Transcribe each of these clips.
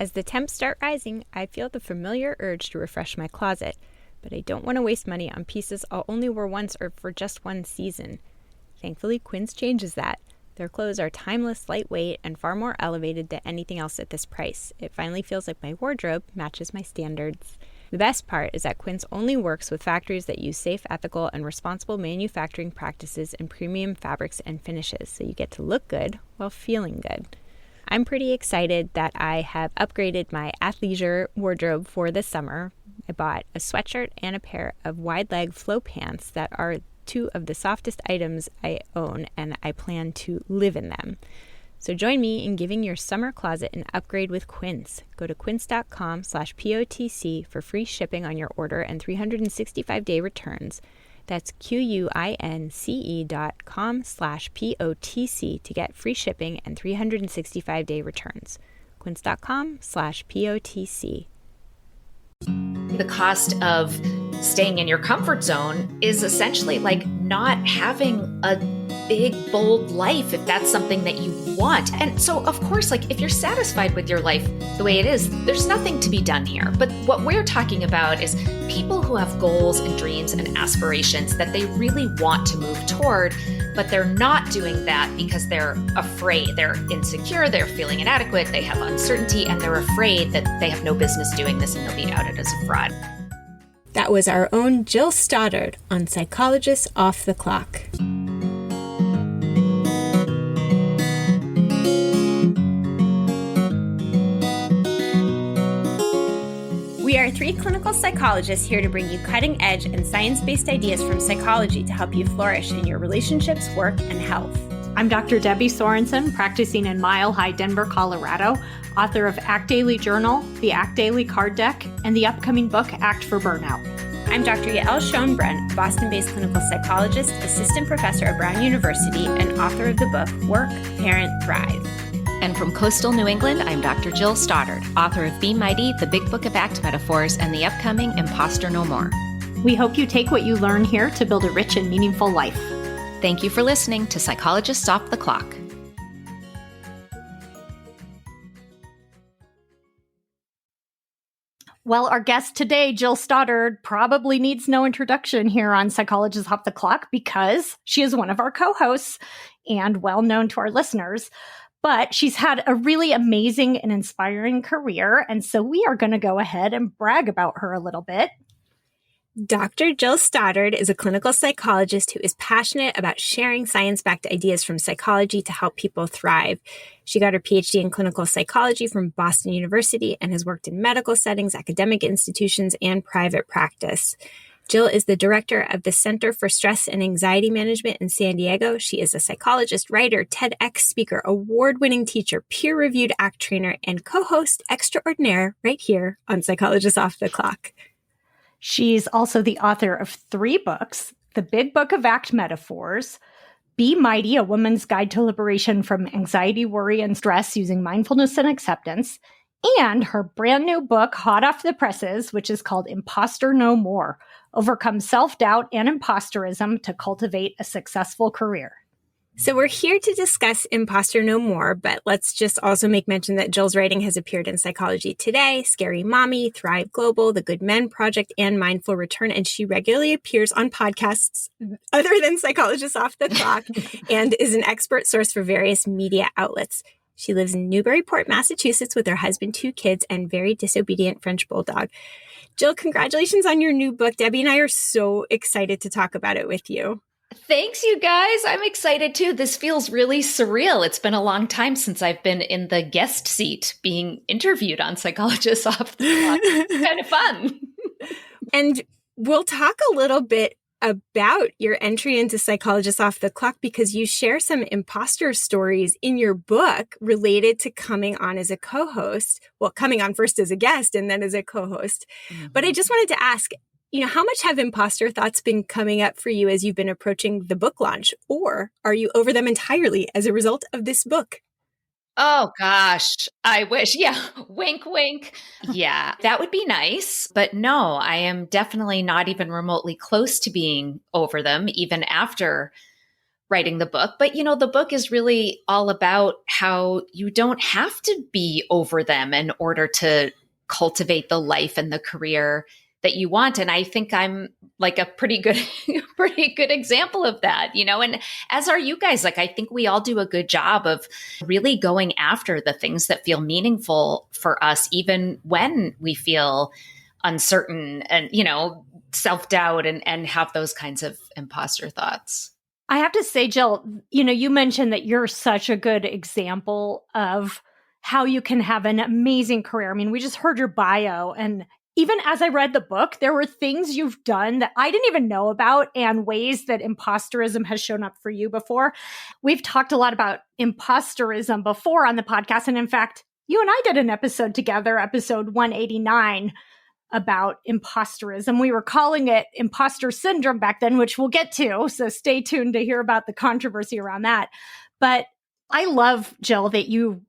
As the temps start rising, I feel the familiar urge to refresh my closet, but I don't want to waste money on pieces I'll only wear once or for just one season. Thankfully, Quince changes that. Their clothes are timeless, lightweight, and far more elevated than anything else at this price. It finally feels like my wardrobe matches my standards. The best part is that Quince only works with factories that use safe, ethical, and responsible manufacturing practices and premium fabrics and finishes, so you get to look good while feeling good. I'm pretty excited that I have upgraded my athleisure wardrobe for this summer. I bought a sweatshirt and a pair of wide-leg flow pants that are two of the softest items I own, and I plan to live in them. So join me in giving your summer closet an upgrade with Quince. Go to quince.com/POTC for free shipping on your order and 365-day returns. That's QUINCE.com/POTC to get free shipping and 365-day returns. Quince.com/POTC. The cost of staying in your comfort zone is essentially like not having a big, bold life if that's something that you want. And so, of course, like if you're satisfied with your life the way it is, there's nothing to be done here. But what we're talking about is people who have goals and dreams and aspirations that they really want to move toward, but they're not doing that because they're afraid, they're insecure, they're feeling inadequate, they have uncertainty, and they're afraid that they have no business doing this and they'll be outed as a fraud. That was our own Jill Stoddard on Psychologists Off the Clock. We are three clinical psychologists here to bring you cutting-edge and science-based ideas from psychology to help you flourish in your relationships, work, and health. I'm Dr. Debbie Sorensen, practicing in Mile High, Denver, Colorado, author of Act Daily Journal, the Act Daily Card Deck, and the upcoming book, Act for Burnout. I'm Dr. Yael Schoenbrunn, Boston-based clinical psychologist, assistant professor at Brown University, and author of the book Work, Parent, Thrive. And from coastal New England, I'm Dr. Jill Stoddard, author of Be Mighty, the Big Book of Act Metaphors, and the upcoming Imposter No More. We hope you take what you learn here to build a rich and meaningful life. Thank you for listening to Psychologists Off the Clock. Well, our guest today, Jill Stoddard, probably needs no introduction here on Psychologists Off the Clock because she is one of our co-hosts and well known to our listeners. But she's had a really amazing and inspiring career, and so we are going to go ahead and brag about her a little bit. Dr. Jill Stoddard is a clinical psychologist who is passionate about sharing science-backed ideas from psychology to help people thrive. She got her PhD in clinical psychology from Boston University and has worked in medical settings, academic institutions, and private practice. Jill is the director of the Center for Stress and Anxiety Management in San Diego. She is a psychologist, writer, TEDx speaker, award-winning teacher, peer-reviewed ACT trainer, and co-host extraordinaire right here on Psychologists Off the Clock. She's also the author of 3 books, The Big Book of Act Metaphors, Be Mighty, A Woman's Guide to Liberation from Anxiety, Worry, and Stress Using Mindfulness and Acceptance, and her brand new book, hot off the presses, which is called Imposter No More, Overcome Self-Doubt and Imposterism to Cultivate a Successful Career. So we're here to discuss Imposter No More, but let's just also make mention that Jill's writing has appeared in Psychology Today, Scary Mommy, Thrive Global, The Good Men Project, and Mindful Return, and she regularly appears on podcasts other than Psychologists Off the Clock and is an expert source for various media outlets. She lives in Newburyport, Massachusetts with her husband, 2 kids, and very disobedient French bulldog. Jill, congratulations on your new book. Debbie and I are so excited to talk about it with you. Thanks, you guys. I'm excited too. This feels really surreal. It's been a long time since I've been in the guest seat being interviewed on Psychologists Off the Clock. It's kind of fun. And we'll talk a little bit about your entry into Psychologists Off the Clock because you share some imposter stories in your book related to coming on as a co-host. Well, coming on first as a guest and then as a co-host. Mm-hmm. But I just wanted to ask, how much have imposter thoughts been coming up for you as you've been approaching the book launch? Or are you over them entirely as a result of this book? Oh, gosh, I wish. Yeah. Wink, wink. Yeah, that would be nice. But no, I am definitely not even remotely close to being over them, even after writing the book. But, the book is really all about how you don't have to be over them in order to cultivate the life and the career that you want. And I think I'm like a pretty good example of that, and as are you guys. Like, I think we all do a good job of really going after the things that feel meaningful for us, even when we feel uncertain and, self-doubt and have those kinds of imposter thoughts. I have to say, Jill, you mentioned that you're such a good example of how you can have an amazing career. I mean, we just heard your bio, and even as I read the book, there were things you've done that I didn't even know about and ways that imposterism has shown up for you before. We've talked a lot about imposterism before on the podcast. And in fact, you and I did an episode together, episode 189, about imposterism. We were calling it imposter syndrome back then, which we'll get to. So stay tuned to hear about the controversy around that. But I love, Jill, that you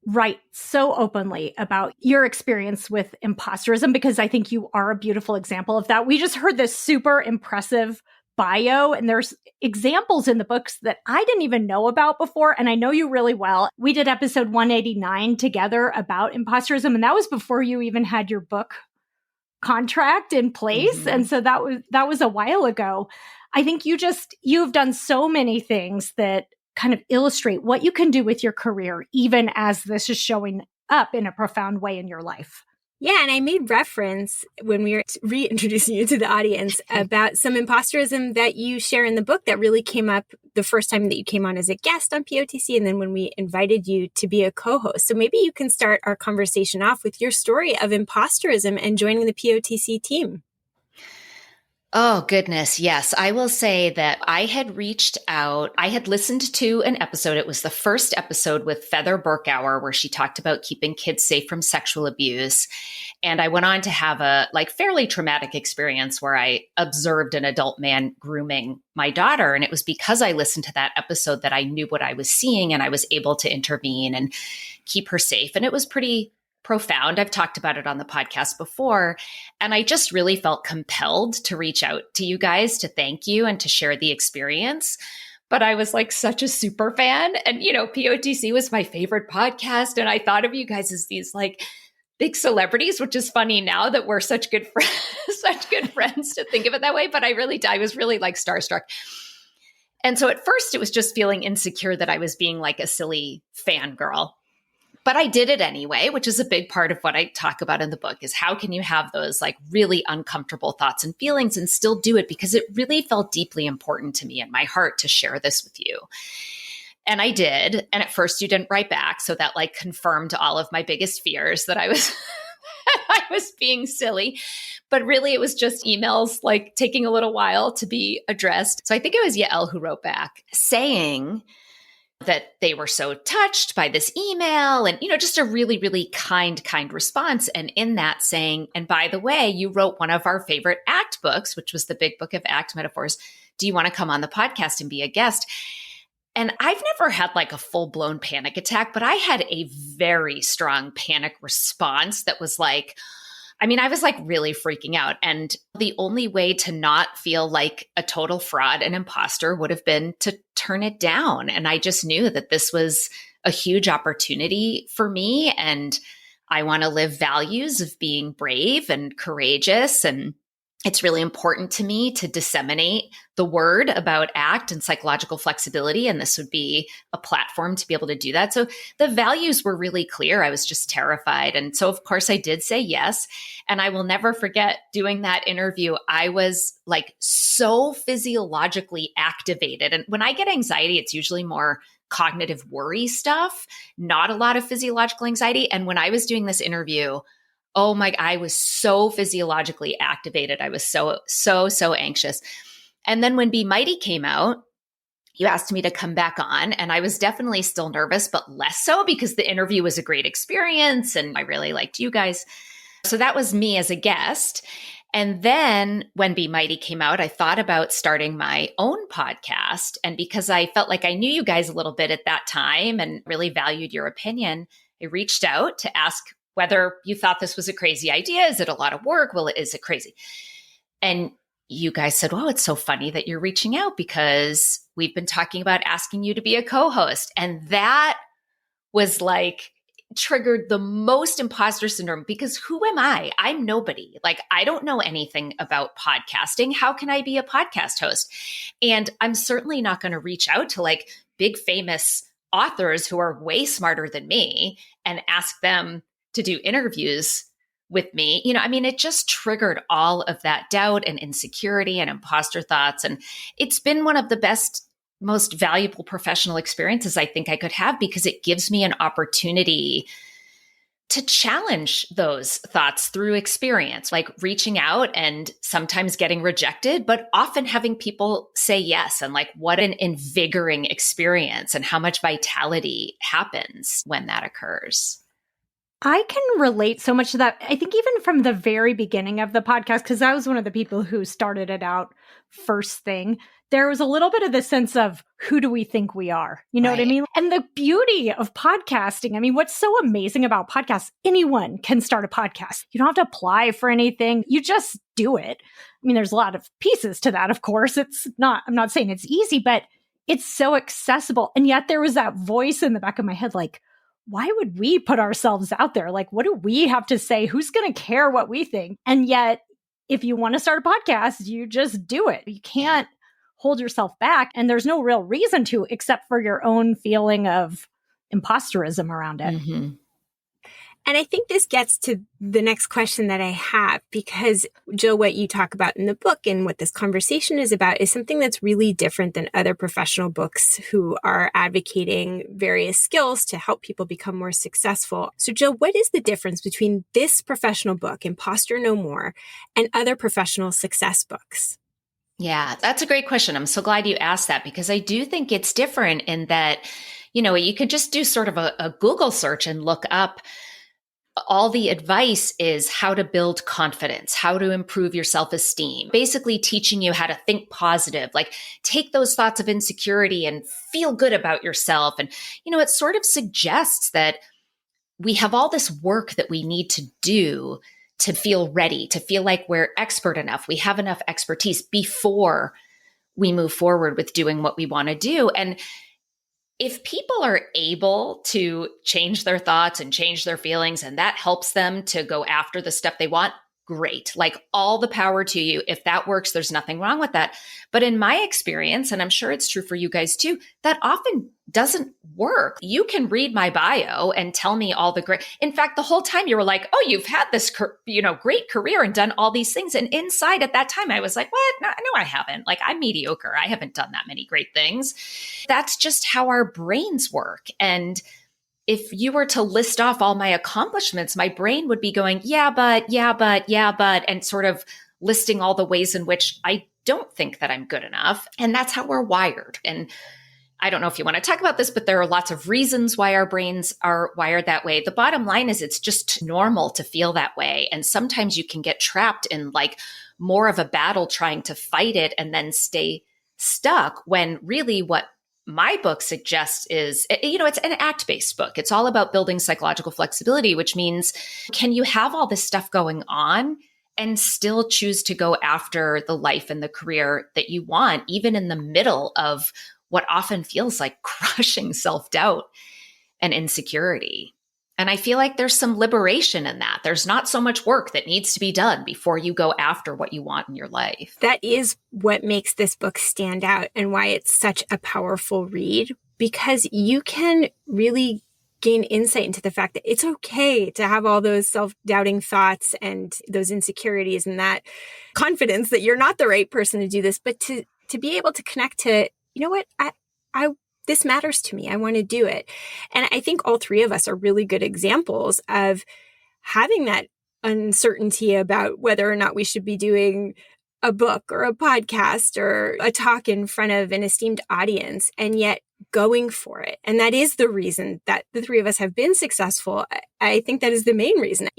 write so openly about your experience with imposterism, because I think you are a beautiful example of that. We just heard this super impressive bio, and there's examples in the books that I didn't even know about before, and I know you really well. We did episode 189 together about imposterism, and that was before you even had your book contract in place. Mm-hmm. And so that was a while ago. I think you've done so many things that kind of illustrate what you can do with your career, even as this is showing up in a profound way in your life. Yeah, and I made reference when we were reintroducing you to the audience about some imposterism that you share in the book that really came up the first time that you came on as a guest on POTC, and then when we invited you to be a co-host. So maybe you can start our conversation off with your story of imposterism and joining the POTC team. Oh, goodness. Yes. I will say that I had reached out. I had listened to an episode. It was the first episode with Feather Burkauer, where she talked about keeping kids safe from sexual abuse. And I went on to have a fairly traumatic experience where I observed an adult man grooming my daughter. And it was because I listened to that episode that I knew what I was seeing, and I was able to intervene and keep her safe. And it was pretty profound. I've talked about it on the podcast before. And I just really felt compelled to reach out to you guys to thank you and to share the experience. But I was like such a super fan. And, POTC was my favorite podcast. And I thought of you guys as these like big celebrities, which is funny now that we're such good friends, to think of it that way. But I was really like starstruck. And so at first it was just feeling insecure that I was being like a silly fangirl. But I did it anyway, which is a big part of what I talk about in the book, is how can you have those like really uncomfortable thoughts and feelings and still do it, because it really felt deeply important to me in my heart to share this with you. And I did. And at first you didn't write back. So that like confirmed all of my biggest fears that I was being silly. But really it was just emails like taking a little while to be addressed. So I think it was Yael who wrote back saying that they were so touched by this email and, just a really, really kind response. And in that saying, and by the way, you wrote one of our favorite ACT books, which was the big book of ACT metaphors. Do you want to come on the podcast and be a guest? And I've never had like a full-blown panic attack, but I had a very strong panic response that was like, I was like really freaking out. And the only way to not feel like a total fraud and imposter would have been to turn it down. And I just knew that this was a huge opportunity for me. And I want to live values of being brave and courageous. And it's really important to me to disseminate the word about ACT and psychological flexibility. And this would be a platform to be able to do that. So the values were really clear. I was just terrified. And so, of course, I did say yes. And I will never forget doing that interview. I was like so physiologically activated. And when I get anxiety, it's usually more cognitive worry stuff, not a lot of physiological anxiety. And when I was doing this interview, I was so physiologically activated. I was so anxious. And then when Be Mighty came out, you asked me to come back on, and I was definitely still nervous, but less so because the interview was a great experience and I really liked you guys. So that was me as a guest. And then when Be Mighty came out, I thought about starting my own podcast. And because I felt like I knew you guys a little bit at that time and really valued your opinion, I reached out to ask whether you thought this was a crazy idea. Is it a lot of work? Is it crazy? And you guys said, "Oh, it's so funny that you're reaching out because we've been talking about asking you to be a co-host." And that was like triggered the most imposter syndrome, because who am I? I'm nobody. Like, I don't know anything about podcasting. How can I be a podcast host? And I'm certainly not going to reach out to like big famous authors who are way smarter than me and ask them to do interviews with me. I mean, it just triggered all of that doubt and insecurity and imposter thoughts. And it's been one of the best, most valuable professional experiences I think I could have, because it gives me an opportunity to challenge those thoughts through experience, like reaching out and sometimes getting rejected, but often having people say yes. And like, what an invigorating experience, and how much vitality happens when that occurs. I can relate so much to that. I think even from the very beginning of the podcast, because I was one of the people who started it out first thing, there was a little bit of the sense of, who do we think we are? You know what I mean? And the beauty of podcasting, I mean, what's so amazing about podcasts, anyone can start a podcast. You don't have to apply for anything. You just do it. I mean, there's a lot of pieces to that, of course. I'm not saying it's easy, but it's so accessible. And yet there was that voice in the back of my head, like, why would we put ourselves out there? Like, what do we have to say? Who's going to care what we think? And yet, if you want to start a podcast, you just do it. You can't hold yourself back. And there's no real reason to, except for your own feeling of imposterism around it. Mm-hmm. And I think this gets to the next question that I have, because Jill, what you talk about in the book and what this conversation is about is something that's really different than other professional books who are advocating various skills to help people become more successful. So Jill, what is the difference between this professional book, Imposter No More, and other professional success books? Yeah, that's a great question. I'm so glad you asked that, because I do think it's different in that, you could just do sort of a Google search and look up. All the advice is how to build confidence, how to improve your self-esteem, basically teaching you how to think positive, like take those thoughts of insecurity and feel good about yourself. And, it sort of suggests that we have all this work that we need to do to feel ready, to feel like we're expert enough, we have enough expertise before we move forward with doing what we want to do. And if people are able to change their thoughts and change their feelings, and that helps them to go after the stuff they want, great. Like, all the power to you. If that works, there's nothing wrong with that. But in my experience, and I'm sure it's true for you guys too, that often doesn't work. You can read my bio and tell me all the great, in fact, the whole time you were like, oh, you've had this, great career and done all these things. And inside at that time, I was like, what? No, I haven't. Like, I'm mediocre. I haven't done that many great things. That's just how our brains work. And if you were to list off all my accomplishments, my brain would be going, yeah, but, and sort of listing all the ways in which I don't think that I'm good enough. And that's how we're wired. And I don't know if you want to talk about this, but there are lots of reasons why our brains are wired that way. The bottom line is it's just normal to feel that way. And sometimes you can get trapped in like more of a battle trying to fight it and then stay stuck, when really what my book suggests is, it's an ACT-based book. It's all about building psychological flexibility, which means, can you have all this stuff going on and still choose to go after the life and the career that you want, even in the middle of what often feels like crushing self-doubt and insecurity? And I feel like there's some liberation in that. There's not so much work that needs to be done before you go after what you want in your life. That is what makes this book stand out and why it's such a powerful read, because you can really gain insight into the fact that it's okay to have all those self-doubting thoughts and those insecurities and that confidence that you're not the right person to do this, but to be able to connect to, what, this matters to me. I want to do it. And I think all three of us are really good examples of having that uncertainty about whether or not we should be doing a book or a podcast or a talk in front of an esteemed audience, and yet going for it. And that is the reason that the three of us have been successful. I think that is the main reason.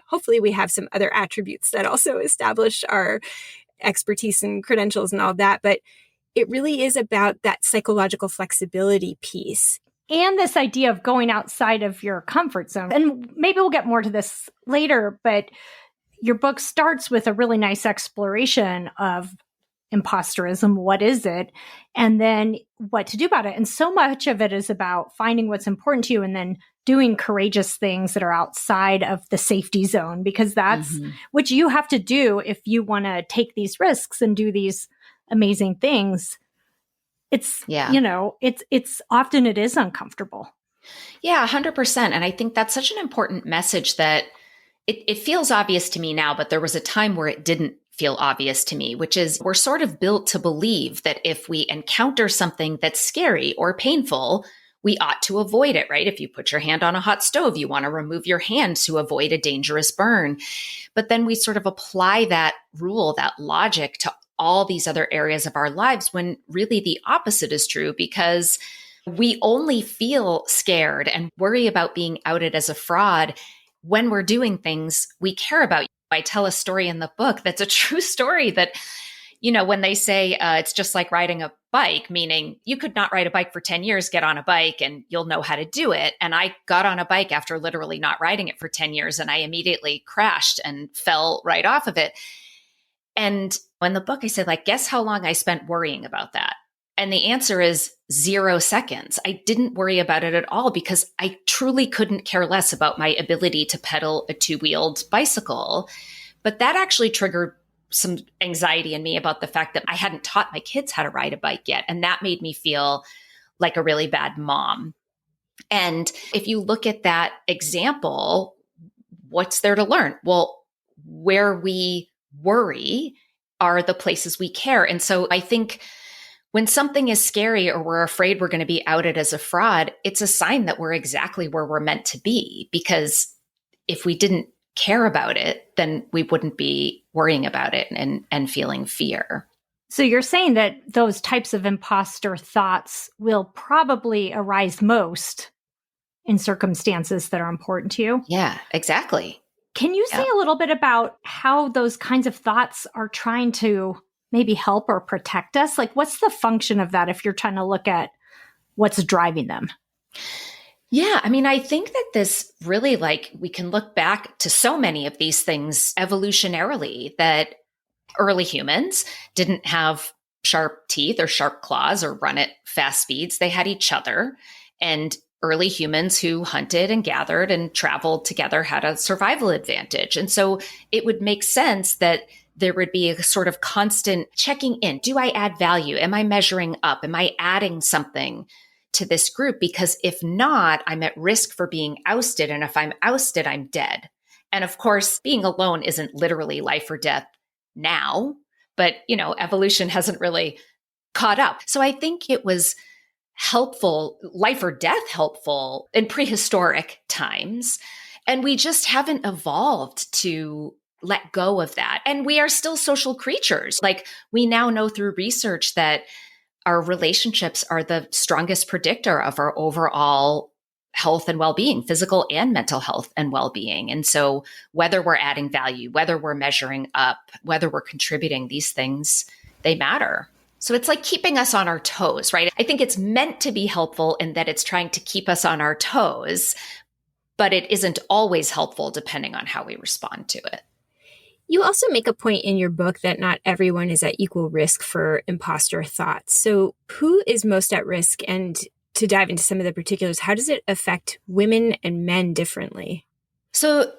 Hopefully we have some other attributes that also establish our expertise and credentials and all that. But it really is about that psychological flexibility piece. And this idea of going outside of your comfort zone. And maybe we'll get more to this later, but your book starts with a really nice exploration of imposterism. What is it? And then what to do about it. And so much of it is about finding what's important to you and then doing courageous things that are outside of the safety zone, because that's what you have to do if you want to take these risks and do these amazing things. It's, it's often it is uncomfortable. Yeah, 100%. And I think that's such an important message that it feels obvious to me now, but there was a time where it didn't feel obvious to me, which is we're sort of built to believe that if we encounter something that's scary or painful, we ought to avoid it, right? If you put your hand on a hot stove, you want to remove your hand to avoid a dangerous burn. But then we sort of apply that rule, that logic to all these other areas of our lives when really the opposite is true, because we only feel scared and worry about being outed as a fraud when we're doing things we care about. I tell a story in the book that's a true story that, when they say it's just like riding a bike, meaning you could not ride a bike for 10 years, get on a bike and you'll know how to do it. And I got on a bike after literally not riding it for 10 years and I immediately crashed and fell right off of it. And in the book, I said, guess how long I spent worrying about that? And the answer is 0 seconds. I didn't worry about it at all because I truly couldn't care less about my ability to pedal a 2-wheeled bicycle. But that actually triggered some anxiety in me about the fact that I hadn't taught my kids how to ride a bike yet. And that made me feel like a really bad mom. And if you look at that example, what's there to learn? Well, where we worry are the places we care. And so I think when something is scary or we're afraid we're going to be outed as a fraud, it's a sign that we're exactly where we're meant to be. Because if we didn't care about it, then we wouldn't be worrying about it and feeling fear. So you're saying that those types of imposter thoughts will probably arise most in circumstances that are important to you? Yeah, exactly. Can you say a little bit about how those kinds of thoughts are trying to maybe help or protect us? What's the function of that if you're trying to look at what's driving them? Yeah, I think that this really, we can look back to so many of these things evolutionarily, that early humans didn't have sharp teeth or sharp claws or run at fast speeds. They had each other. And early humans who hunted and gathered and traveled together had a survival advantage. And so it would make sense that there would be a sort of constant checking in. Do I add value? Am I measuring up? Am I adding something to this group? Because if not, I'm at risk for being ousted. And if I'm ousted, I'm dead. And of course, being alone isn't literally life or death now, but, evolution hasn't really caught up. So I think it was helpful, life or death helpful in prehistoric times. And we just haven't evolved to let go of that. And we are still social creatures. We now know through research that our relationships are the strongest predictor of our overall health and well-being, physical and mental health and well-being. And so whether we're adding value, whether we're measuring up, whether we're contributing, these things, they matter. So it's like keeping us on our toes, right? I think it's meant to be helpful in that it's trying to keep us on our toes, but it isn't always helpful depending on how we respond to it. You also make a point in your book that not everyone is at equal risk for imposter thoughts. So who is most at risk? And to dive into some of the particulars, how does it affect women and men differently? So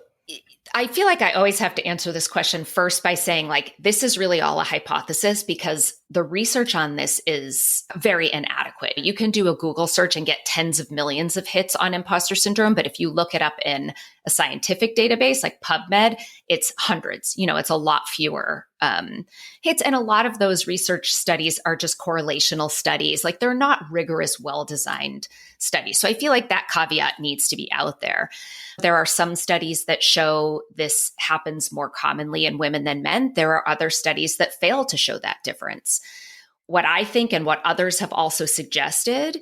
I feel like I always have to answer this question first by saying, this is really all a hypothesis because the research on this is very inadequate. You can do a Google search and get tens of millions of hits on imposter syndrome. But if you look it up in a scientific database like PubMed, it's hundreds. It's a lot fewer hits. And a lot of those research studies are just correlational studies. They're not rigorous, well-designed studies. So I feel like that caveat needs to be out there. There are some studies that show this happens more commonly in women than men. There are other studies that fail to show that difference. What I think and what others have also suggested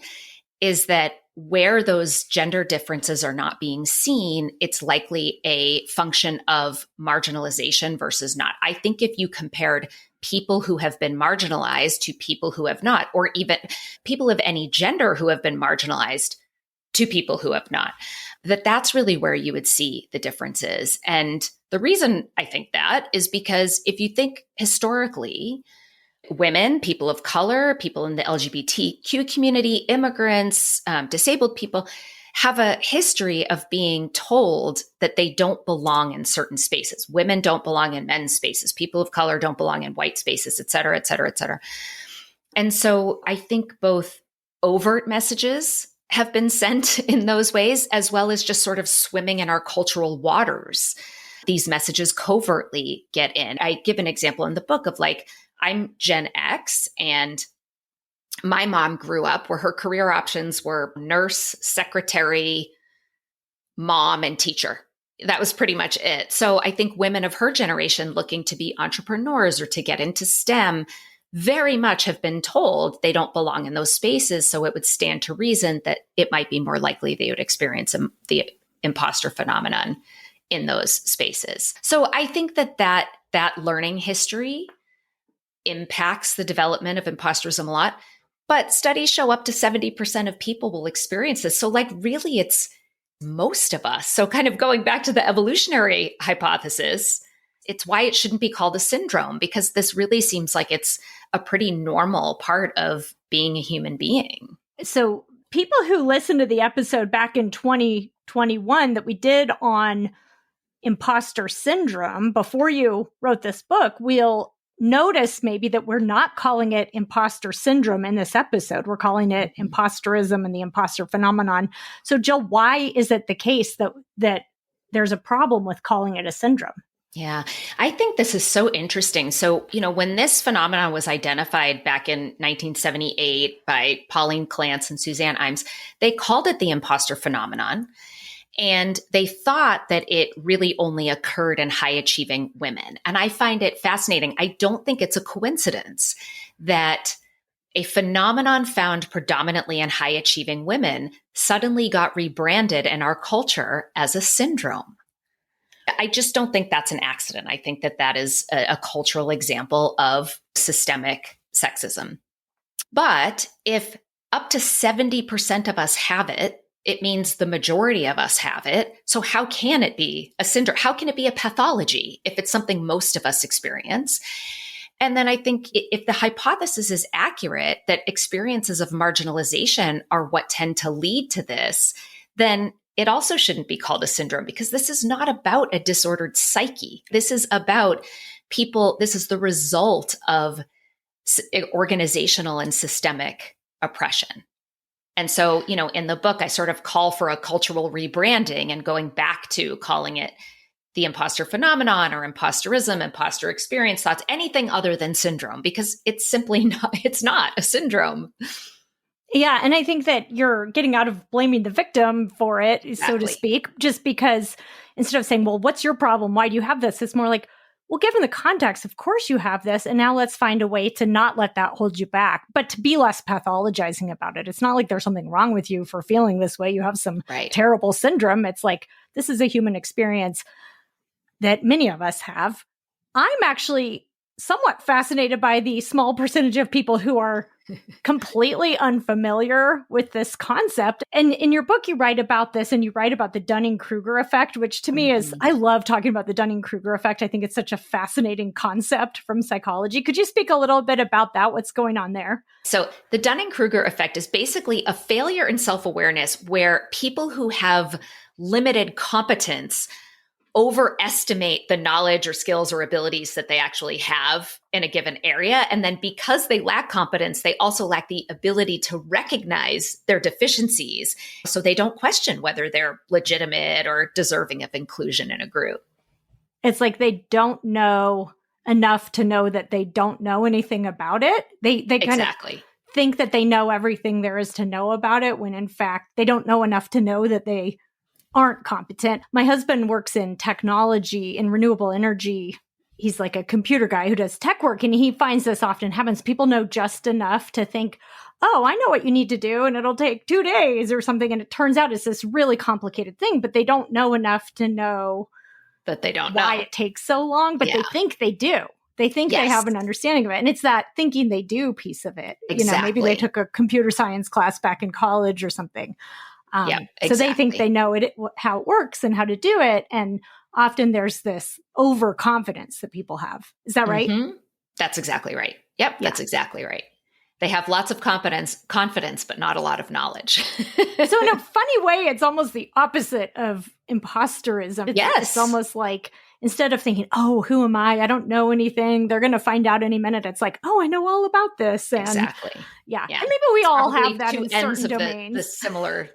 is that where those gender differences are not being seen, it's likely a function of marginalization versus not. I think if you compared people who have been marginalized to people who have not, or even people of any gender who have been marginalized to people who have not. That's really where you would see the differences. And the reason I think that is because if you think historically, women, people of color, people in the LGBTQ community, immigrants, disabled people have a history of being told that they don't belong in certain spaces. Women don't belong in men's spaces. People of color don't belong in white spaces, et cetera, et cetera, et cetera. And so I think both overt messages have been sent in those ways, as well as just sort of swimming in our cultural waters. These messages covertly get in. I give an example in the book of like, I'm Gen X, and my mom grew up where her career options were nurse, secretary, mom, and teacher. That was pretty much it. So I think women of her generation looking to be entrepreneurs or to get into STEM very much have been told they don't belong in those spaces. So it would stand to reason that it might be more likely they would experience the imposter phenomenon in those spaces. So I think that learning history impacts the development of imposterism a lot, but studies show up to 70% of people will experience this. So like really it's most of us. So kind of going back to the evolutionary hypothesis, it's why it shouldn't be called a syndrome, because this really seems like it's a pretty normal part of being a human being. So people who listened to the episode back in 2021 that we did on imposter syndrome before you wrote this book will notice maybe that we're not calling it imposter syndrome in this episode. We're calling it imposterism and the imposter phenomenon. So Jill, why is it the case that there's a problem with calling it a syndrome? Yeah, I think this is so interesting. So, when this phenomenon was identified back in 1978 by Pauline Clance and Suzanne Imes, they called it the imposter phenomenon. And they thought that it really only occurred in high achieving women. And I find it fascinating. I don't think it's a coincidence that a phenomenon found predominantly in high achieving women suddenly got rebranded in our culture as a syndrome. I just don't think that's an accident. I think that is a cultural example of systemic sexism. But if up to 70% of us have it, it means the majority of us have it. So how can it be a syndrome? How can it be a pathology if it's something most of us experience? And then I think if the hypothesis is accurate that experiences of marginalization are what tend to lead to this, then it also shouldn't be called a syndrome, because this is not about a disordered psyche. This is about people. This is the result of organizational and systemic oppression. And so, in the book, I sort of call for a cultural rebranding and going back to calling it the imposter phenomenon or imposterism, imposter experience thoughts, anything other than syndrome, because it's simply not a syndrome. Yeah. And I think that you're getting out of blaming the victim for it, so to speak, just because instead of saying, well, what's your problem? Why do you have this? It's more like, well, given the context, of course you have this. And now let's find a way to not let that hold you back, but to be less pathologizing about it. It's not like there's something wrong with you for feeling this way. You have some terrible syndrome. It's like, this is a human experience that many of us have. I'm actually somewhat fascinated by the small percentage of people who are completely unfamiliar with this concept. And in your book, you write about this, and you write about the Dunning-Kruger effect, which to me is, I love talking about the Dunning-Kruger effect. I think it's such a fascinating concept from psychology. Could you speak a little bit about that? What's going on there? So the Dunning-Kruger effect is basically a failure in self-awareness where people who have limited competence overestimate the knowledge or skills or abilities that they actually have in a given area. And then because they lack competence, they also lack the ability to recognize their deficiencies. So they don't question whether they're legitimate or deserving of inclusion in a group. It's like they don't know enough to know that they don't know anything about it. They kind of think that they know everything there is to know about it, when in fact they don't know enough to know that they aren't competent. My husband works in technology, in renewable energy. He's like a computer guy who does tech work, and he finds this often happens. People know just enough to think, oh, I know what you need to do, and it'll take 2 days or something. And it turns out it's this really complicated thing, but they don't know enough to know that they don't why know it takes so long, but they think they do. They think they have an understanding of it. And it's that thinking they do piece of it. Exactly. Maybe they took a computer science class back in college or something. Yeah, So they think exactly. they know how it works and how to do it. And often there's this overconfidence that people have. Is that right? That's exactly right. Yep, Yeah. that's exactly right. They have lots of confidence, but not a lot of knowledge. So in a funny way, it's almost the opposite of imposterism. It's almost like instead of thinking, oh, who am I? I don't know anything. They're going to find out any minute. It's like, oh, I know all about this. And exactly. Yeah. And maybe we all have that in ends certain of domains. The similar.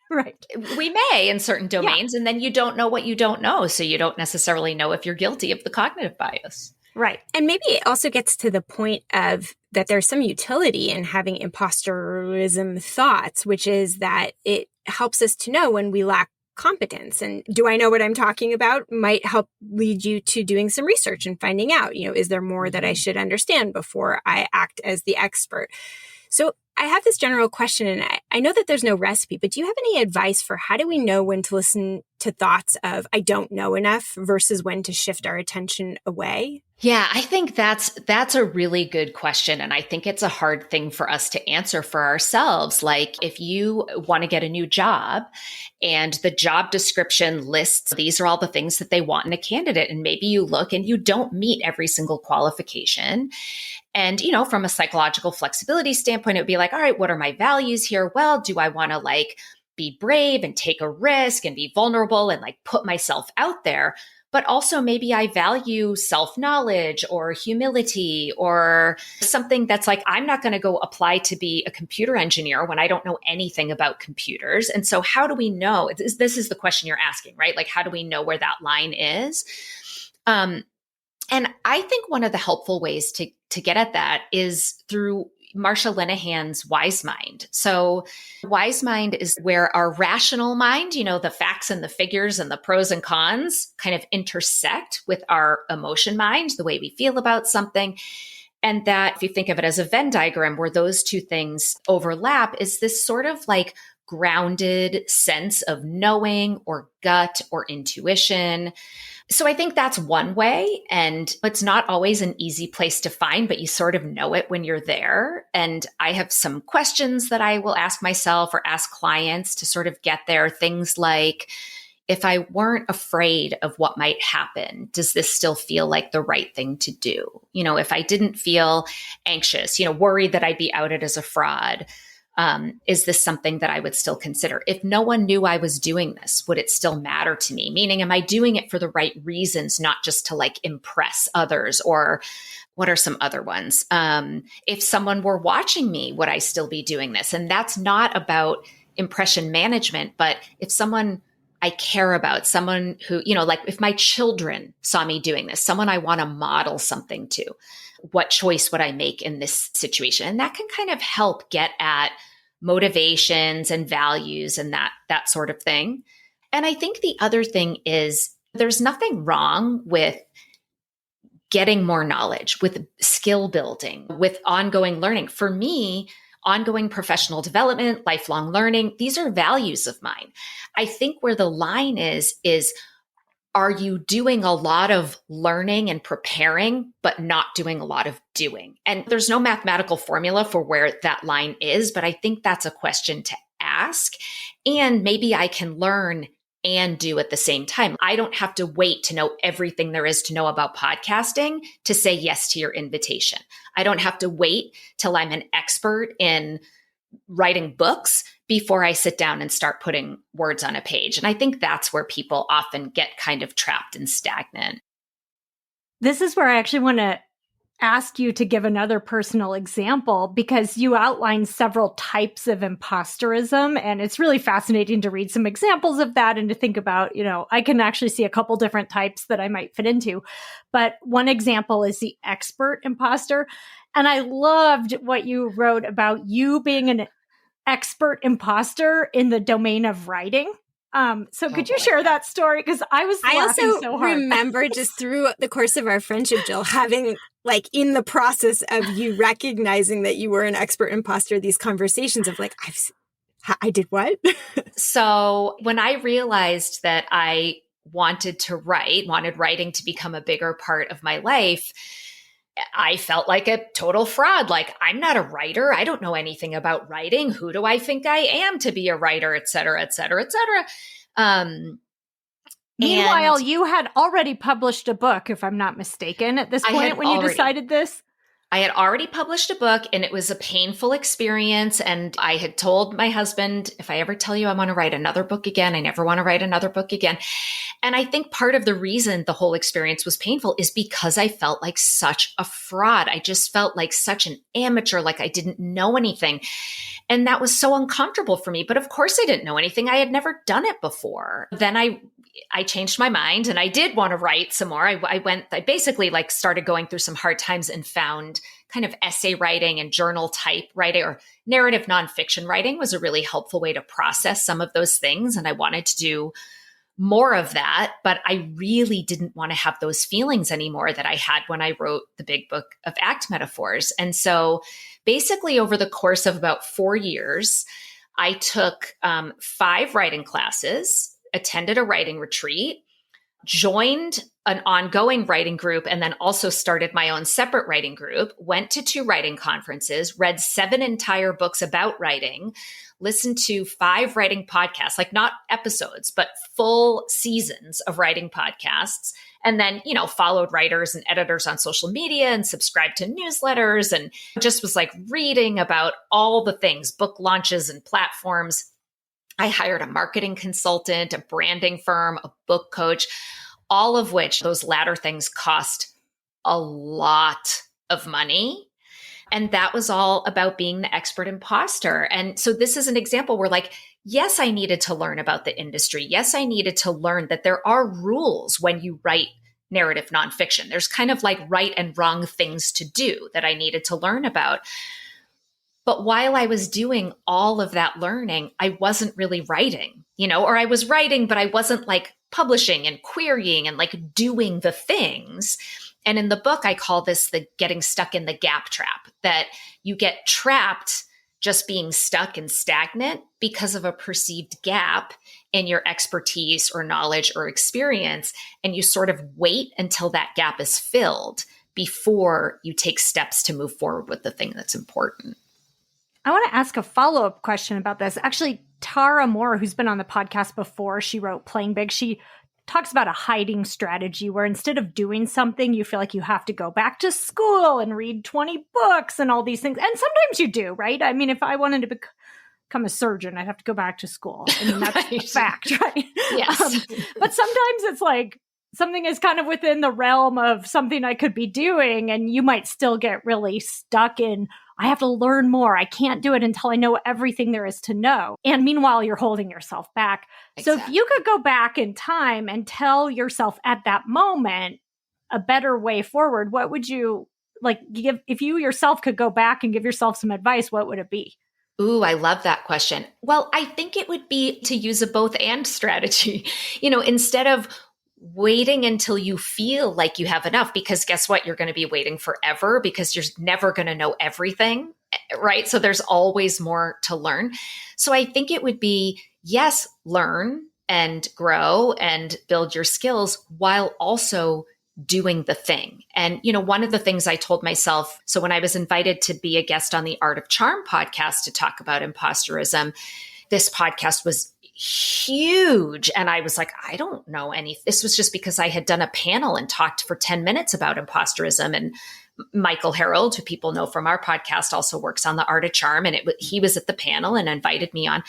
Right. We may in certain domains, and then you don't know what you don't know. So you don't necessarily know if you're guilty of the cognitive bias. Right. And maybe it also gets to the point of that there's some utility in having imposterism thoughts, which is that it helps us to know when we lack competence. And do I know what I'm talking about might help lead you to doing some research and finding out, is there more that I should understand before I act as the expert? So I have this general question, and I know that there's no recipe, but do you have any advice for how do we know when to listen to thoughts of I don't know enough versus when to shift our attention away? Yeah, I think that's a really good question. And I think it's a hard thing for us to answer for ourselves. Like if you want to get a new job and the job description lists, these are all the things that they want in a candidate. And maybe you look and you don't meet every single qualification. And, from a psychological flexibility standpoint, it would be like, all right, what are my values here? Well, do I want to be brave and take a risk and be vulnerable and put myself out there? But also maybe I value self-knowledge or humility or something that's I'm not going to go apply to be a computer engineer when I don't know anything about computers. And so how do we know? This is the question you're asking, right? How do we know where that line is? And I think one of the helpful ways to get at that is through Marsha Linehan's wise mind. So wise mind is where our rational mind, the facts and the figures and the pros and cons kind of intersect with our emotion mind, the way we feel about something. And that if you think of it as a Venn diagram where those two things overlap, is this sort of grounded sense of knowing or gut or intuition. So I think that's one way, and it's not always an easy place to find, but you sort of know it when you're there. And I have some questions that I will ask myself or ask clients to sort of get there. Things like, if I weren't afraid of what might happen, does this still feel like the right thing to do? If I didn't feel anxious, worried that I'd be outed as a fraud, is this something that I would still consider? If no one knew I was doing this, would it still matter to me? Meaning, am I doing it for the right reasons, not just to impress others? Or what are some other ones? If someone were watching me, would I still be doing this? And that's not about impression management, but if someone I care about, someone who, if my children saw me doing this, someone I want to model something to, what choice would I make in this situation? And that can kind of help get at motivations and values and that sort of thing. And I think the other thing is there's nothing wrong with getting more knowledge, with skill building, with ongoing learning. For me, ongoing professional development, lifelong learning, these are values of mine. I think where the line is are you doing a lot of learning and preparing, but not doing a lot of doing? And there's no mathematical formula for where that line is, but I think that's a question to ask. And maybe I can learn and do at the same time. I don't have to wait to know everything there is to know about podcasting to say yes to your invitation. I don't have to wait till I'm an expert in writing books before I sit down and start putting words on a page. And I think that's where people often get kind of trapped and stagnant. This is where I actually want to ask you to give another personal example, because you outline several types of imposterism. And it's really fascinating to read some examples of that and to think about, I can actually see a couple different types that I might fit into. But one example is the expert imposter. And I loved what you wrote about you being an expert imposter in the domain of writing. So could you share that story? Because I was laughing so hard. I remember just through the course of our friendship, Jill, having in the process of you recognizing that you were an expert imposter, these conversations of I did what? So when I realized that I wanted writing to become a bigger part of my life, I felt like a total fraud. Like, I'm not a writer. I don't know anything about writing. Who do I think I am to be a writer, et cetera, et cetera, et cetera. Meanwhile, you had already published a book, if I'm not mistaken, at this point when you decided this. I had already published a book, and it was a painful experience. And I had told my husband, if I ever tell you I want to write another book again, I never want to write another book again. And I think part of the reason the whole experience was painful is because I felt like such a fraud. I just felt like such an amateur, like I didn't know anything. And that was so uncomfortable for me. But of course I didn't know anything. I had never done it before. Then I changed my mind and I did want to write some more. I basically like started going through some hard times and found kind of essay writing and journal type writing or narrative nonfiction writing was a really helpful way to process some of those things. And I wanted to do more of that, but I really didn't want to have those feelings anymore that I had when I wrote the big book of act metaphors. And so basically over the course of about 4 years, I took 5 writing classes, attended a writing retreat, joined an ongoing writing group, and then also started my own separate writing group, went to 2 writing conferences, read 7 entire books about writing, listened to 5 writing podcasts, like not episodes, but full seasons of writing podcasts. And then, followed writers and editors on social media and subscribed to newsletters and just was like reading about all the things, book launches and platforms. I hired a marketing consultant, a branding firm, a book coach, all of which those latter things cost a lot of money. And that was all about being the expert imposter. And so this is an example where like, yes, I needed to learn about the industry. Yes, I needed to learn that there are rules when you write narrative nonfiction. There's kind of like right and wrong things to do that I needed to learn about. But while I was doing all of that learning, I wasn't really writing, or I was writing, but I wasn't like publishing and querying and like doing the things. And in the book, I call this the getting stuck in the gap trap, that you get trapped just being stuck and stagnant because of a perceived gap in your expertise or knowledge or experience. And you sort of wait until that gap is filled before you take steps to move forward with the thing that's important. I want to ask a follow-up question about this. Actually, Tara Moore, who's been on the podcast before, she wrote Playing Big. She talks about a hiding strategy where instead of doing something, you feel like you have to go back to school and read 20 books and all these things. And sometimes you do, right? I mean, if I wanted to become a surgeon, I'd have to go back to school. I mean, that's right. a fact, right? Yes. But sometimes it's like something is kind of within the realm of something I could be doing, and you might still get really stuck in, I have to learn more. I can't do it until I know everything there is to know. And meanwhile, you're holding yourself back. Exactly. So if you could go back in time and tell yourself at that moment a better way forward, what would you give? If you yourself could go back and give yourself some advice, what would it be? Ooh, I love that question. Well, I think it would be to use a both and strategy, instead of waiting until you feel like you have enough, because guess what? You're going to be waiting forever because you're never going to know everything, right? So there's always more to learn. So I think it would be, yes, learn and grow and build your skills while also doing the thing. And, one of the things I told myself, so when I was invited to be a guest on the Art of Charm podcast to talk about imposterism, this podcast was huge. And I was like, I don't know any. This was just because I had done a panel and talked for 10 minutes about imposterism. And Michael Harold, who people know from our podcast, also works on the Art of Charm. And he was at the panel and invited me on.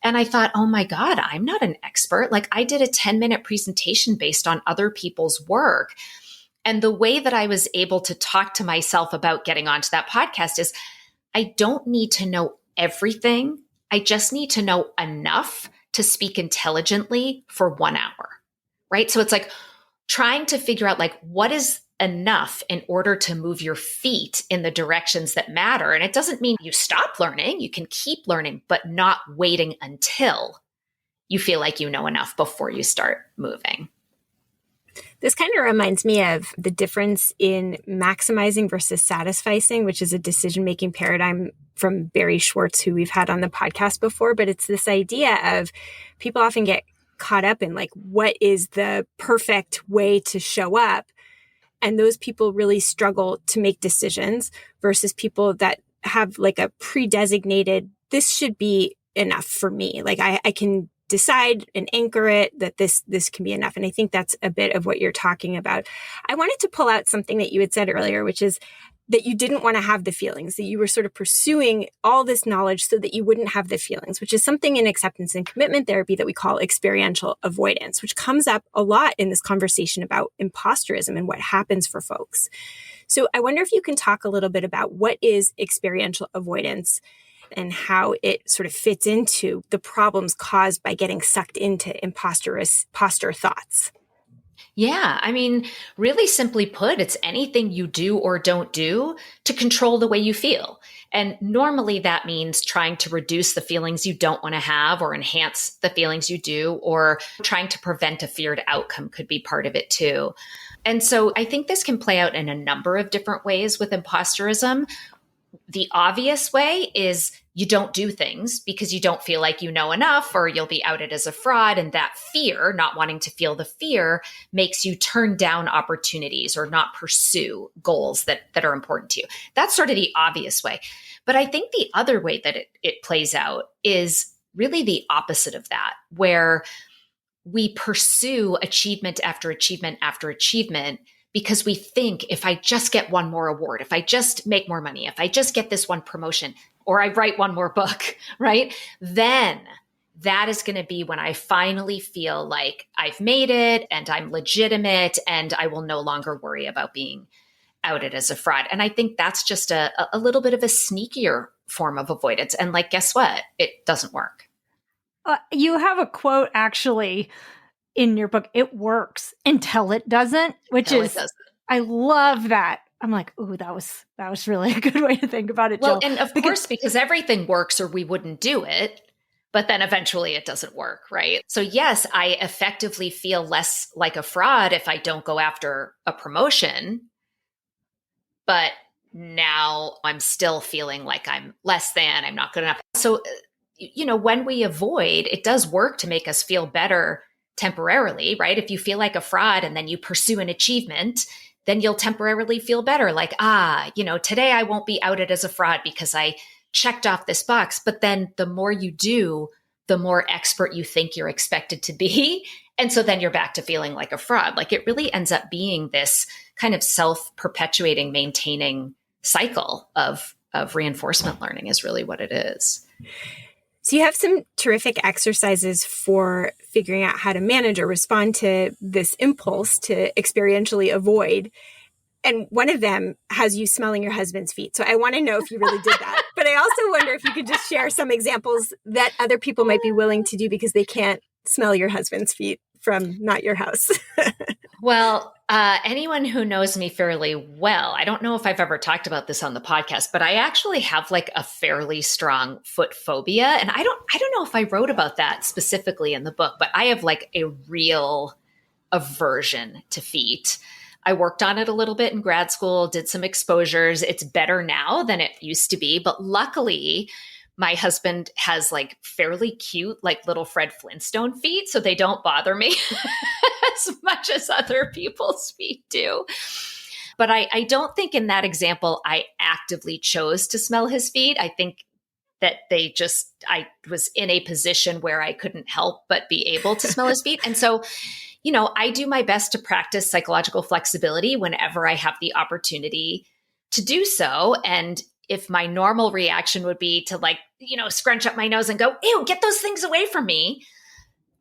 And I thought, oh my God, I'm not an expert. Like, I did a 10-minute presentation based on other people's work. And the way that I was able to talk to myself about getting onto that podcast is I don't need to know everything. I just need to know enough to speak intelligently for 1 hour, right? So it's like trying to figure out like, what is enough in order to move your feet in the directions that matter. And it doesn't mean you stop learning. You can keep learning, but not waiting until you feel like you know enough before you start moving. This kind of reminds me of the difference in maximizing versus satisficing, which is a decision-making paradigm from Barry Schwartz, who we've had on the podcast before. But it's this idea of people often get caught up in like, what is the perfect way to show up? And those people really struggle to make decisions versus people that have like a pre-designated, this should be enough for me. Like I can decide and anchor it that this can be enough. And I think that's a bit of what you're talking about. I wanted to pull out something that you had said earlier, which is that you didn't want to have the feelings, that you were sort of pursuing all this knowledge so that you wouldn't have the feelings, which is something in acceptance and commitment therapy that we call experiential avoidance, which comes up a lot in this conversation about imposterism and what happens for folks. So I wonder if you can talk a little bit about what is experiential avoidance and how it sort of fits into the problems caused by getting sucked into imposter thoughts. Yeah. I mean, really simply put, it's anything you do or don't do to control the way you feel. And normally that means trying to reduce the feelings you don't want to have or enhance the feelings you do, or trying to prevent a feared outcome could be part of it too. And so I think this can play out in a number of different ways with imposterism. The obvious way is you don't do things because you don't feel like you know enough, or you'll be outed as a fraud. And that fear, not wanting to feel the fear, makes you turn down opportunities or not pursue goals that are important to you. That's sort of the obvious way. But I think the other way that it plays out is really the opposite of that, where we pursue achievement after achievement after achievement because we think, if I just get one more award, if I just make more money, if I just get this one promotion, or I write one more book, right? Then that is going to be when I finally feel like I've made it and I'm legitimate and I will no longer worry about being outed as a fraud. And I think that's just a little bit of a sneakier form of avoidance. And like, guess what? It doesn't work. You have a quote actually in your book, it works until it doesn't, which is, I love that. I'm like, ooh, that was really a good way to think about it, Well, Jill. and of course, because everything works or we wouldn't do it, but then eventually it doesn't work, right? So yes, I effectively feel less like a fraud if I don't go after a promotion, but now I'm still feeling like I'm less than, I'm not good enough. So, when we avoid, it does work to make us feel better temporarily, right? If you feel like a fraud and then you pursue an achievement, then you'll temporarily feel better. Like, today I won't be outed as a fraud because I checked off this box. But then the more you do, the more expert you think you're expected to be. And so then you're back to feeling like a fraud. Like, it really ends up being this kind of self-perpetuating, maintaining cycle of reinforcement learning is really what it is. So you have some terrific exercises for figuring out how to manage or respond to this impulse to experientially avoid. And one of them has you smelling your husband's feet. So I want to know if you really did that. But I also wonder if you could just share some examples that other people might be willing to do because they can't smell your husband's feet from not your house. Well, anyone who knows me fairly well, I don't know if I've ever talked about this on the podcast, but I actually have like a fairly strong foot phobia. And I don't know if I wrote about that specifically in the book, but I have like a real aversion to feet. I worked on it a little bit in grad school, did some exposures. It's better now than it used to be. But luckily, my husband has like fairly cute, like little Fred Flintstone feet, so they don't bother me as much as other people's feet do. But I don't think in that example, I actively chose to smell his feet. I think that I was in a position where I couldn't help but be able to smell his feet. And so, I do my best to practice psychological flexibility whenever I have the opportunity to do so. And if my normal reaction would be to scrunch up my nose and go, ew, get those things away from me,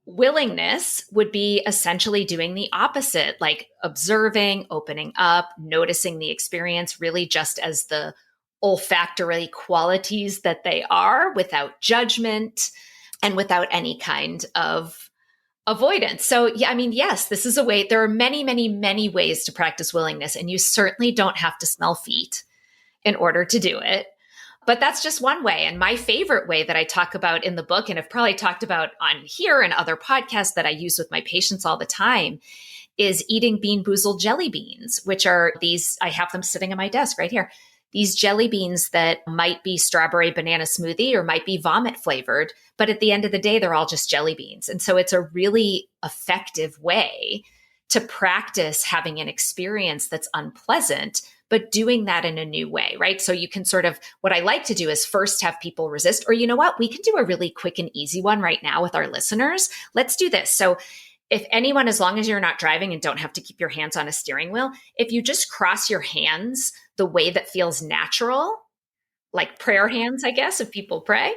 willingness would be essentially doing the opposite, like observing, opening up, noticing the experience really just as the olfactory qualities that they are, without judgment and without any kind of avoidance. So, yes, this is a way. There are many, many, many ways to practice willingness, and you certainly don't have to smell feet in order to do it. But that's just one way. And my favorite way that I talk about in the book, and I've probably talked about on here and other podcasts that I use with my patients all the time, is eating Bean Boozled jelly beans, which are these, I have them sitting on my desk right here. These jelly beans that might be strawberry banana smoothie or might be vomit flavored, but at the end of the day, they're all just jelly beans. And so it's a really effective way to practice having an experience that's unpleasant, but doing that in a new way, right? So you can sort of, what I like to do is first have people resist, or you know what, we can do a really quick and easy one right now with our listeners. Let's do this. So if anyone, as long as you're not driving and don't have to keep your hands on a steering wheel, if you just cross your hands the way that feels natural, like prayer hands, I guess, if people pray,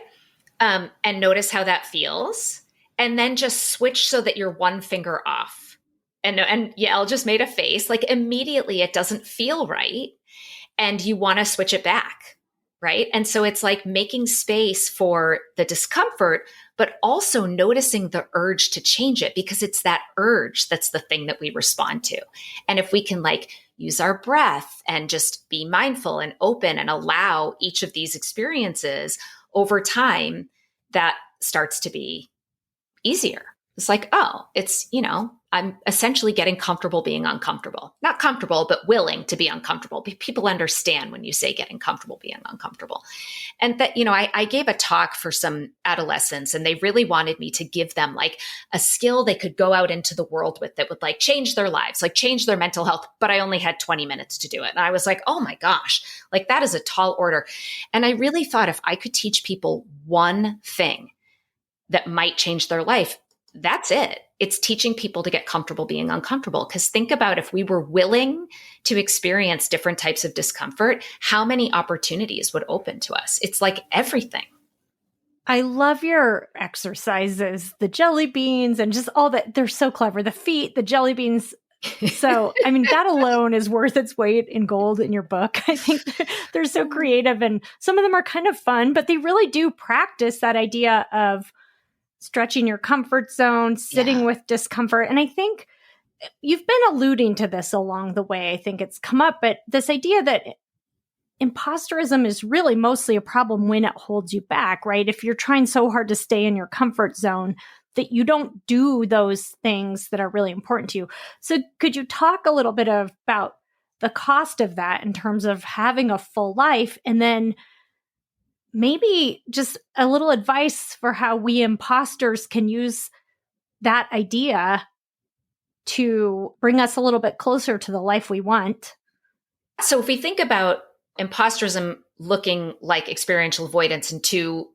and notice how that feels, and then just switch so that you're one finger off. And Yael just made a face, like immediately it doesn't feel right. And you want to switch it back, right? And so it's like making space for the discomfort, but also noticing the urge to change it, because it's that urge that's the thing that we respond to. And if we can like use our breath and just be mindful and open and allow each of these experiences over time, that starts to be easier. It's like, oh, it's, I'm essentially getting comfortable being uncomfortable. Not comfortable, but willing to be uncomfortable. People understand when you say getting comfortable being uncomfortable. And that, I gave a talk for some adolescents, and they really wanted me to give them like a skill they could go out into the world with that would like change their lives, like change their mental health. But I only had 20 minutes to do it. And I was like, oh my gosh, like that is a tall order. And I really thought if I could teach people one thing that might change their life, that's it. It's teaching people to get comfortable being uncomfortable. Because think about if we were willing to experience different types of discomfort, how many opportunities would open to us? It's like everything. I love your exercises, the jelly beans and just all that. They're so clever. The feet, the jelly beans. So, I mean, that alone is worth its weight in gold in your book. I think they're so creative, and some of them are kind of fun, but they really do practice that idea of stretching your comfort zone, sitting with discomfort. And I think you've been alluding to this along the way. I think it's come up, but this idea that imposterism is really mostly a problem when it holds you back, right? If you're trying so hard to stay in your comfort zone that you don't do those things that are really important to you. So could you talk a little bit about the cost of that in terms of having a full life, and then maybe just a little advice for how we imposters can use that idea to bring us a little bit closer to the life we want? So if we think about imposterism looking like experiential avoidance in two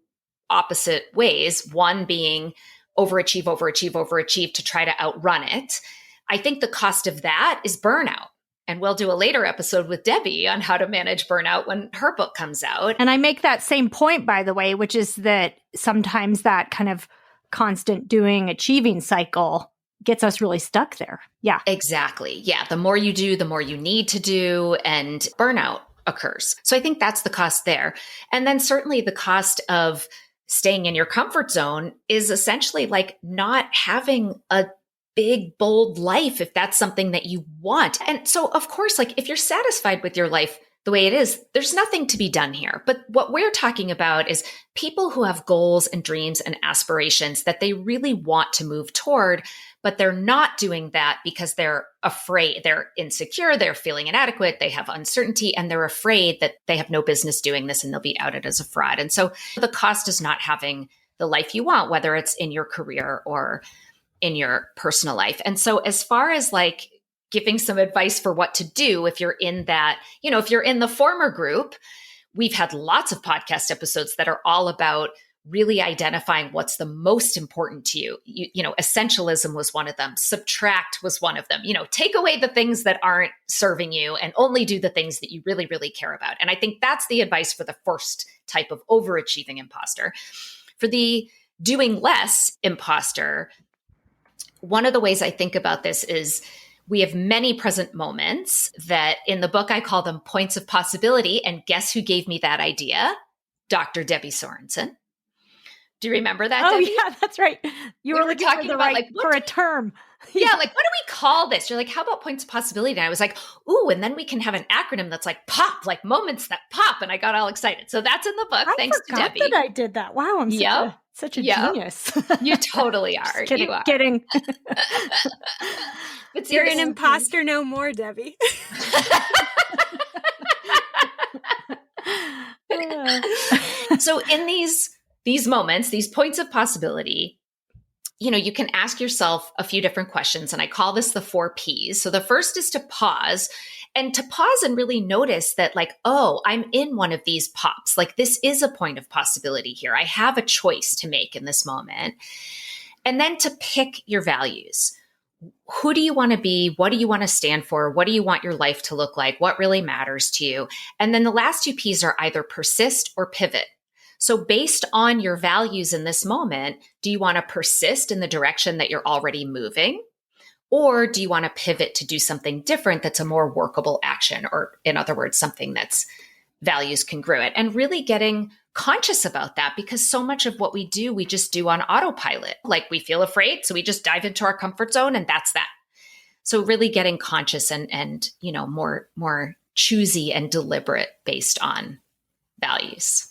opposite ways, one being overachieve to try to outrun it, I think the cost of that is burnout. And we'll do a later episode with Debbie on how to manage burnout when her book comes out. And I make that same point, by the way, which is that sometimes that kind of constant doing, achieving cycle gets us really stuck there. Yeah. Exactly. Yeah. The more you do, the more you need to do, and burnout occurs. So I think that's the cost there. And then certainly the cost of staying in your comfort zone is essentially like not having a big, bold life if that's something that you want. And so, of course, like if you're satisfied with your life the way it is, there's nothing to be done here. But what we're talking about is people who have goals and dreams and aspirations that they really want to move toward, but they're not doing that because they're afraid, they're insecure, they're feeling inadequate, they have uncertainty, and they're afraid that they have no business doing this and they'll be outed as a fraud. And so the cost is not having the life you want, whether it's in your career or in your personal life. And so as far as like giving some advice for what to do, if you're in that, if you're in the former group, we've had lots of podcast episodes that are all about really identifying what's the most important to you. Essentialism was one of them. Subtract was one of them. Take away the things that aren't serving you and only do the things that you really, really care about. And I think that's the advice for the first type of overachieving imposter. For the doing less imposter, one of the ways I think about this is we have many present moments that in the book I call them points of possibility. And guess who gave me that idea? Dr. Debbie Sorensen. Do you remember that, Debbie? Oh, yeah, that's right. You were looking talking about for a term. Yeah, like, what do we call this? You're like, how about points of possibility? And I was like, ooh, and then we can have an acronym that's like POP, like moments that pop. And I got all excited. So that's in the book. Thanks to Debbie. I forgot that I did that. Wow, I'm such a genius. You totally are. Kidding, you are. Kidding. But you're an imposter no more, Debbie. So in these moments, these points of possibility, you can ask yourself a few different questions, and I call this the 4 Ps. So the first is to pause and really notice that like, oh, I'm in one of these pops. Like this is a point of possibility here. I have a choice to make in this moment. And then to pick your values. Who do you want to be? What do you want to stand for? What do you want your life to look like? What really matters to you? And then the last 2 Ps are either persist or pivot. So based on your values in this moment, do you want to persist in the direction that you're already moving? Or do you want to pivot to do something different that's a more workable action? Or in other words, something that's values congruent, and really getting conscious about that, because so much of what we do, we just do on autopilot. Like we feel afraid, so we just dive into our comfort zone and that's that. So really getting conscious and more choosy and deliberate based on values.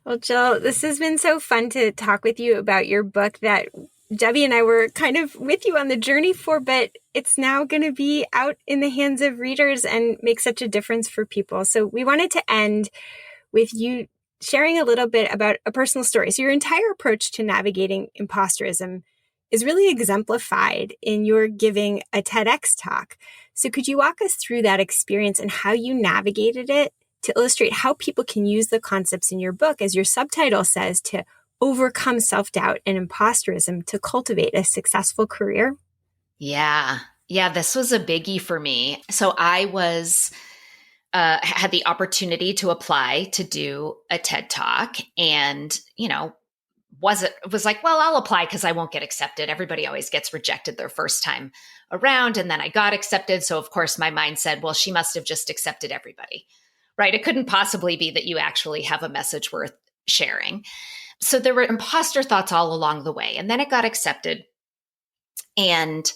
Well, Jill, this has been so fun to talk with you about your book that Debbie and I were kind of with you on the journey for, but it's now going to be out in the hands of readers and make such a difference for people. So we wanted to end with you sharing a little bit about a personal story. So your entire approach to navigating imposterism is really exemplified in your giving a TEDx talk. So could you walk us through that experience and how you navigated it to illustrate how people can use the concepts in your book, as your subtitle says, to overcome self-doubt and imposterism to cultivate a successful career? Yeah, this was a biggie for me. So I had the opportunity to apply to do a TED Talk, and, was like, well, I'll apply because I won't get accepted. Everybody always gets rejected their first time around. And then I got accepted. So of course my mind said, well, she must have just accepted everybody, right? It couldn't possibly be that you actually have a message worth sharing. So there were imposter thoughts all along the way. And then it got accepted. And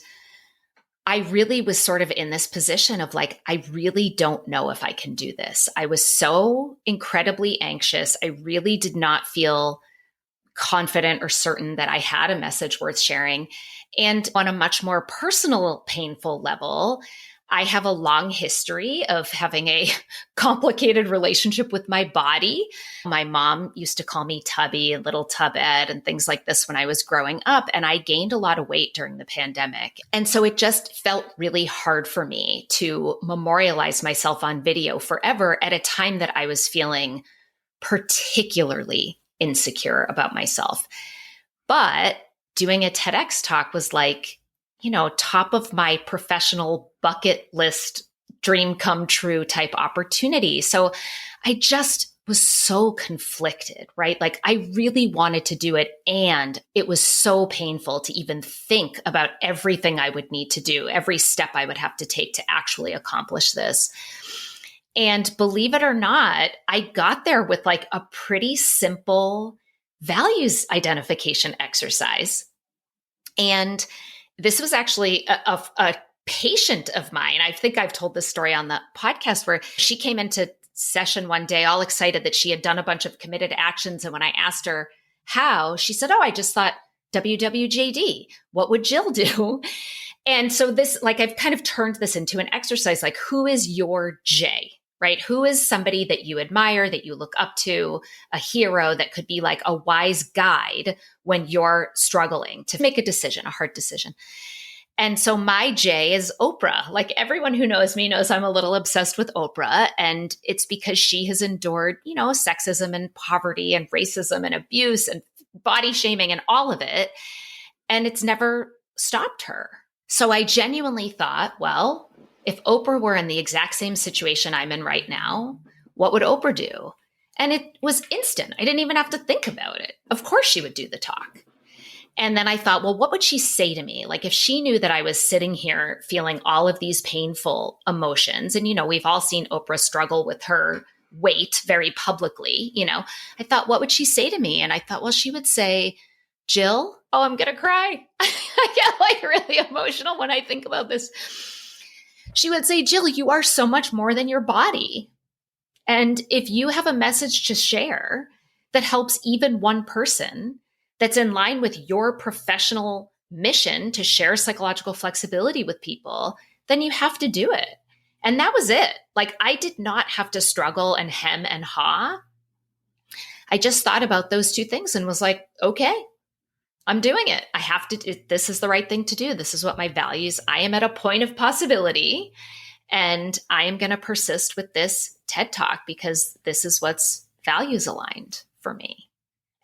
I really was sort of in this position of like, I really don't know if I can do this. I was so incredibly anxious. I really did not feel confident or certain that I had a message worth sharing. And on a much more personal, painful level, I have a long history of having a complicated relationship with my body. My mom used to call me Tubby and Little Tub Ed and things like this when I was growing up. And I gained a lot of weight during the pandemic. And so it just felt really hard for me to memorialize myself on video forever at a time that I was feeling particularly insecure about myself. But doing a TEDx talk was like, top of my professional bucket list, dream come true type opportunity. So I just was so conflicted, right? Like I really wanted to do it. And it was so painful to even think about everything I would need to do, every step I would have to take to actually accomplish this. And believe it or not, I got there with like a pretty simple values identification exercise. And this was actually a patient of mine. I think I've told this story on the podcast, where she came into session one day all excited that she had done a bunch of committed actions. And when I asked her how, she said, oh, I just thought WWJD. What would Jill do? And so this, like, I've kind of turned this into an exercise, like, who is your J? Right? Who is somebody that you admire, that you look up to, a hero that could be like a wise guide when you're struggling to make a decision, a hard decision. And so my J is Oprah. Like everyone who knows me knows I'm a little obsessed with Oprah. And it's because she has endured, sexism and poverty and racism and abuse and body shaming and all of it. And it's never stopped her. So I genuinely thought, well, if Oprah were in the exact same situation I'm in right now, what would Oprah do? And it was instant. I didn't even have to think about it. Of course she would do the talk. And then I thought, well, what would she say to me? Like if she knew that I was sitting here feeling all of these painful emotions, and, we've all seen Oprah struggle with her weight very publicly, I thought, what would she say to me? And I thought, well, she would say, Jill, oh, I'm going to cry. I get like really emotional when I think about this. She would say, Jill, you are so much more than your body. And if you have a message to share that helps even one person that's in line with your professional mission to share psychological flexibility with people, then you have to do it. And that was it. Like I did not have to struggle and hem and haw. I just thought about those two things and was like, okay, I'm doing it. I have to, this is the right thing to do. This is what my values, I am at a point of possibility, and I am going to persist with this TED Talk because this is what's values aligned for me.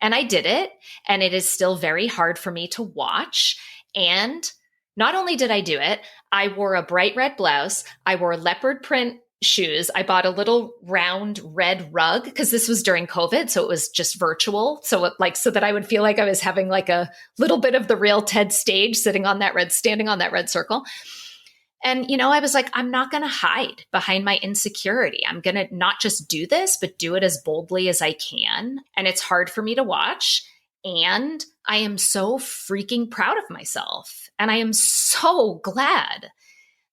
And I did it, and it is still very hard for me to watch. And not only did I do it, I wore a bright red blouse. I wore leopard print shoes. I bought a little round red rug because this was during COVID. So it was just virtual. So so that I would feel like I was having like a little bit of the real TED stage standing on that red circle. And, I was like, I'm not going to hide behind my insecurity. I'm going to not just do this, but do it as boldly as I can. And it's hard for me to watch. And I am so freaking proud of myself. And I am so glad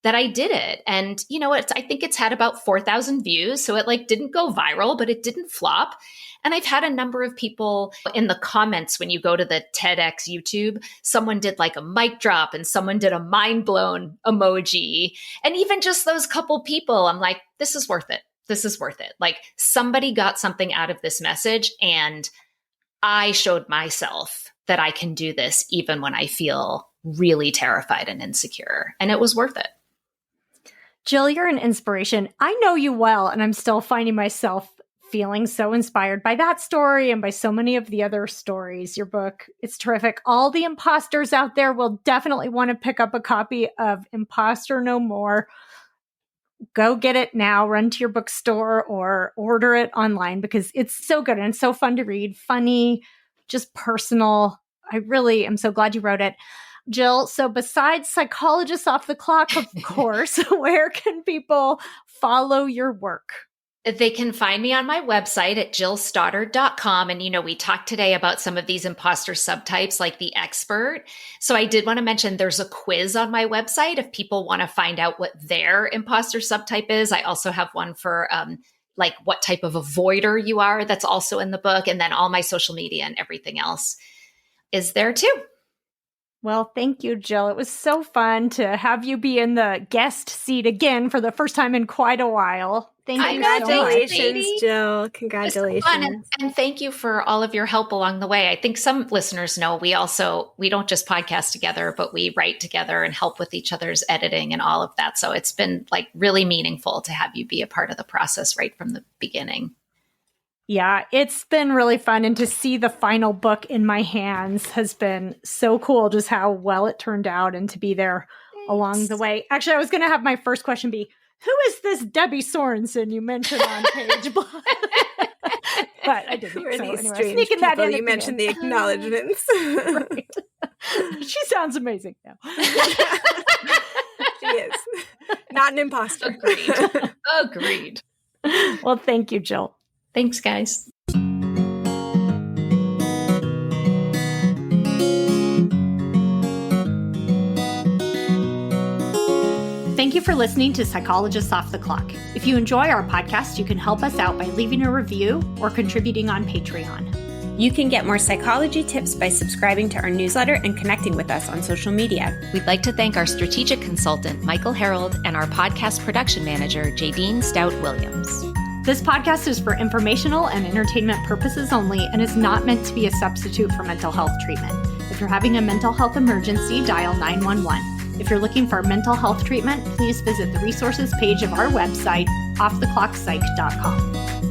that I did it. And, I think it's had about 4,000 views. So it didn't go viral, but it didn't flop. And I've had a number of people in the comments when you go to the TEDx YouTube, someone did a mic drop and someone did a mind blown emoji. And even just those couple people, I'm like, this is worth it. This is worth it. Somebody got something out of this message, and I showed myself that I can do this even when I feel really terrified and insecure. And it was worth it. Jill, you're an inspiration. I know you well, and I'm still finding myself feeling so inspired by that story and by so many of the other stories. Your book, it's terrific. All the imposters out there will definitely want to pick up a copy of Imposter No More. Go get it now, run to your bookstore or order it online because it's so good and so fun to read, funny, just personal. I really am so glad you wrote it. Jill, so besides Psychologists Off the Clock, of course, where can people follow your work? They can find me on my website at jillstoddard.com. And, we talked today about some of these imposter subtypes like the expert. So I did want to mention there's a quiz on my website if people want to find out what their imposter subtype is. I also have one for what type of avoider you are. That's also in the book. And then all my social media and everything else is there too. Well, thank you, Jill. It was so fun to have you be in the guest seat again for the first time in quite a while. Thank you. Congratulations, Jill. Congratulations. And thank you for all of your help along the way. I think some listeners know we don't just podcast together, but we write together and help with each other's editing and all of that. So it's been really meaningful to have you be a part of the process right from the beginning. Yeah, it's been really fun. And to see the final book in my hands has been so cool, just how well it turned out and to be there along the way. Actually, I was going to have my first question be, who is this Debbie Sorensen you mentioned on page but I didn't. You're so these anyway, strange sneaking that people. in. You mentioned the acknowledgements. Right. She sounds amazing now. She is. Not an imposter. Agreed. Well, thank you, Jill. Thanks, guys. Thank you for listening to Psychologists Off the Clock. If you enjoy our podcast, you can help us out by leaving a review or contributing on Patreon. You can get more psychology tips by subscribing to our newsletter and connecting with us on social media. We'd like to thank our strategic consultant, Michael Harold, and our podcast production manager, Jadine Stout-Williams. This podcast is for informational and entertainment purposes only and is not meant to be a substitute for mental health treatment. If you're having a mental health emergency, dial 911. If you're looking for mental health treatment, please visit the resources page of our website, offtheclockpsych.com.